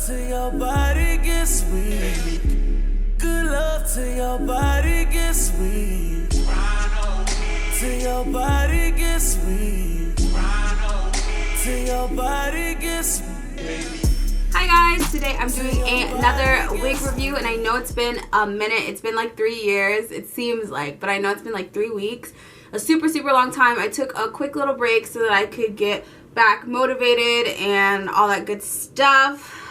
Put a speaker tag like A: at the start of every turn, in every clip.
A: till your body gets weak. Good love till your body gets weak. Till your body gets weak. Till your body gets weak.
B: Hi guys, today I'm doing another wig review, and I know it's been a minute. It's been like 3 years, it seems like, but I know it's been like 3 weeks. A super long time. I took a quick little break so that I could get back motivated and all that good stuff.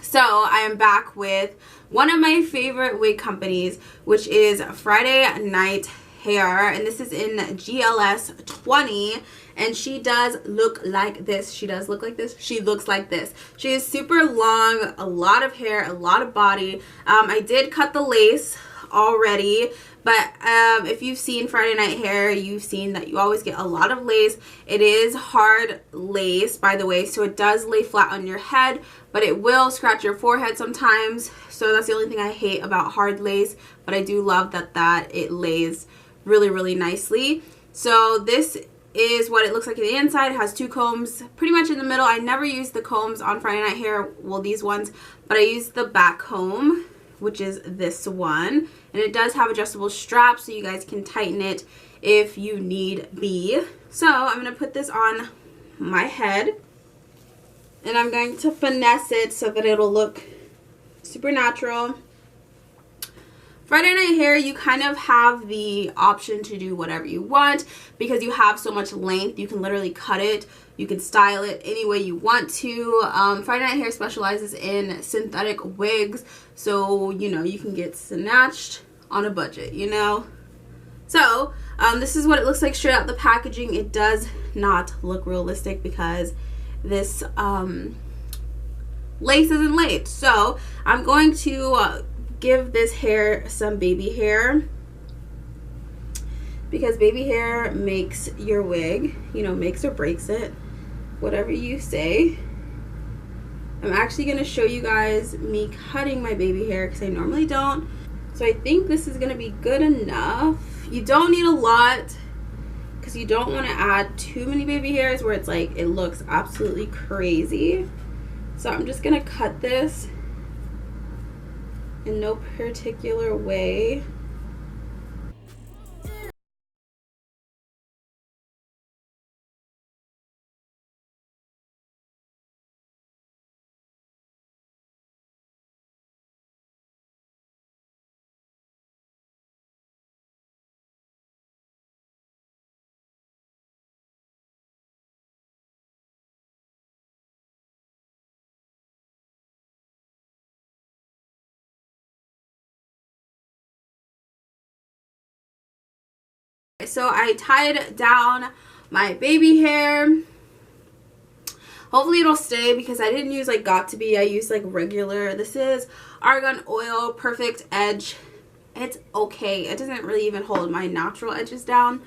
B: So I am back with one of my favorite wig companies, which is Friday Night Hair, and this is in GLS20, and she does look like this. She does look like this. She looks like this. She is super long, a lot of hair, a lot of body. I did cut the lace already, but if you've seen Friday Night Hair, you've seen that you always get a lot of lace. It is hard lace, by the way, so it does lay flat on your head, but it will scratch your forehead sometimes. So that's the only thing I hate about hard lace, but I do love that it lays really nicely. So this is what it looks like on the inside. It has 2 combs pretty much in the middle. I never use the combs on Friday Night Hair, well, these ones, but I use the back comb, which is this one, and it does have adjustable straps so you guys can tighten it if you need be. So I'm going to put this on my head, and I'm going to finesse it so that it'll look super natural. Friday Night Hair, you kind of have the option to do whatever you want because you have so much length. You can literally cut it. You can style it any way you want to. Friday Night Hair specializes in synthetic wigs, so, you know, you can get snatched on a budget, you know. So, this is what it looks like straight out the packaging. It does not look realistic because this lace isn't laid. So, I'm going to give this hair some baby hair because baby hair makes your wig, you know, makes or breaks it, whatever you say. I'm actually going to show you guys me cutting my baby hair because I normally don't. So I think this is going to be good enough. You don't need a lot because you don't want to add too many baby hairs where it's like it looks absolutely crazy. So I'm just going to cut this in no particular way. So I tied down my baby hair. Hopefully it'll stay because I didn't use like Got To Be. I used like regular. This is Argan Oil Perfect Edge. It's okay. It doesn't really even hold my natural edges down,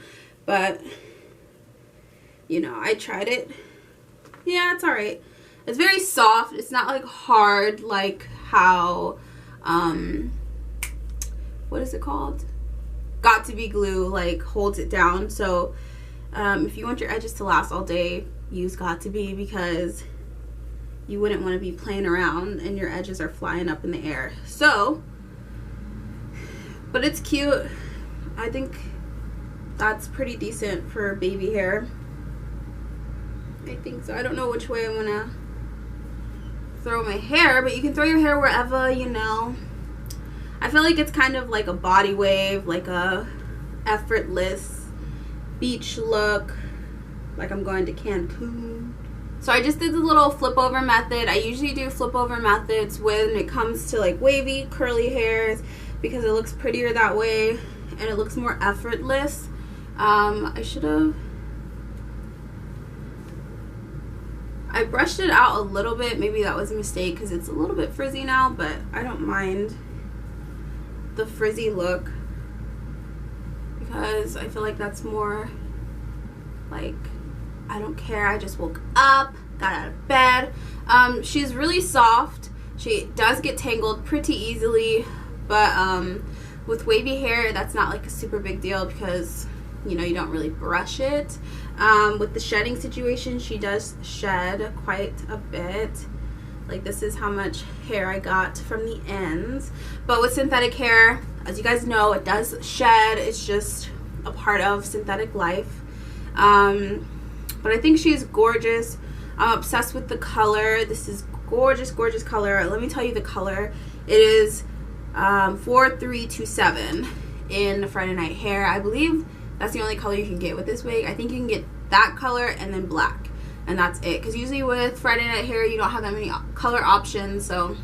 B: but you know, I tried it. Yeah, it's alright. It's very soft. It's not like hard like how what is it called? Got To Be glue like holds it down. So if you want your edges to last all day, use Got To Be because you wouldn't want to be playing around and your edges are flying up in the air. So, but it's cute. I think that's pretty decent for baby hair. I think so. I don't know which way I'm gonna throw my hair, but you can throw your hair wherever, you know. I feel like it's kind of like a body wave, like a effortless beach look, like I'm going to Cancun. So I just did the little flip over method. I usually do flip over methods when it comes to like wavy, curly hairs because it looks prettier that way and it looks more effortless. I brushed it out a little bit. Maybe that was a mistake because it's a little bit frizzy now, but I don't mind the frizzy look because I feel like that's more like, I don't care, I just woke up, got out of bed. She's really soft. She does get tangled pretty easily, but with wavy hair that's not like a super big deal because, you know, you don't really brush it. With the shedding situation, she does shed quite a bit. Like, this is how much hair I got from the ends. But with synthetic hair, as you guys know, it does shed. It's just a part of synthetic life. But I think she's gorgeous. I'm obsessed with the color. This is gorgeous, gorgeous color. Let me tell you the color. It is 4327 in Friday Night Hair. I believe that's the only color you can get with this wig. I think you can get that color and then black, and that's it, because usually with Friday Night Hair you don't have that many color options, so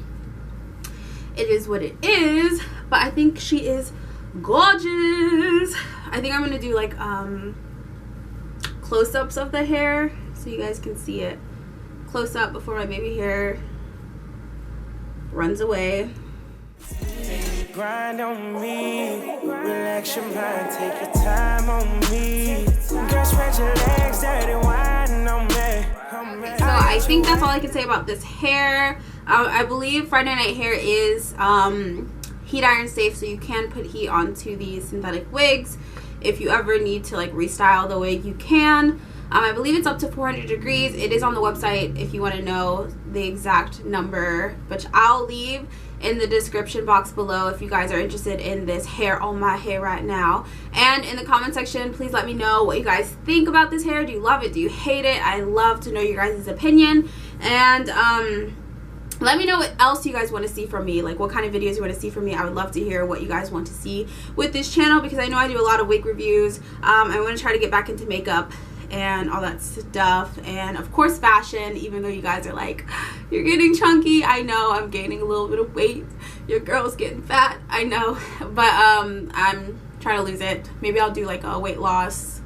B: it is what it is. But I think she is gorgeous. I think I'm gonna do like close-ups of the hair so you guys can see it close up before my baby hair runs away.
A: Grind on me, relax your mind, take your time on me. Girl, spread your legs, dirty wine on me.
B: So I think that's all I can say about this hair. I believe Friday Night Hair is heat iron safe, so you can put heat onto these synthetic wigs. If you ever need to like restyle the wig, you can. I believe it's up to 400 degrees. It is on the website if you want to know the exact number, which I'll leave in the description box below if you guys are interested in this hair on my hair right now. And in the comment section, please let me know what you guys think about this hair. Do you love it? Do you hate it? I love to know your guys' opinion. And let me know what else you guys want to see from me, like what kind of videos you want to see from me. I would love to hear what you guys want to see with this channel, because I know I do a lot of wig reviews. I want to try to get back into makeup and all that stuff, and of course fashion, even though you guys are like, you're getting chunky. I know I'm gaining a little bit of weight. Your girl's getting fat, I know, but I'm trying to lose it. Maybe I'll do like a weight loss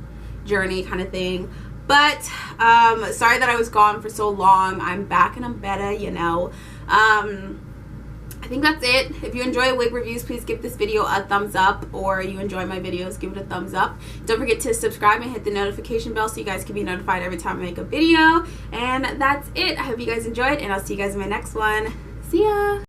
B: journey kind of thing. But sorry that I was gone for so long. I'm back and I'm better, you know. I think that's it. If you enjoy wig reviews, please give this video a thumbs up, or you enjoy my videos, give it a thumbs up. Don't forget to subscribe and hit the notification bell so you guys can be notified every time I make a video. And that's it. I hope you guys enjoyed, and I'll see you guys in my next one. See ya!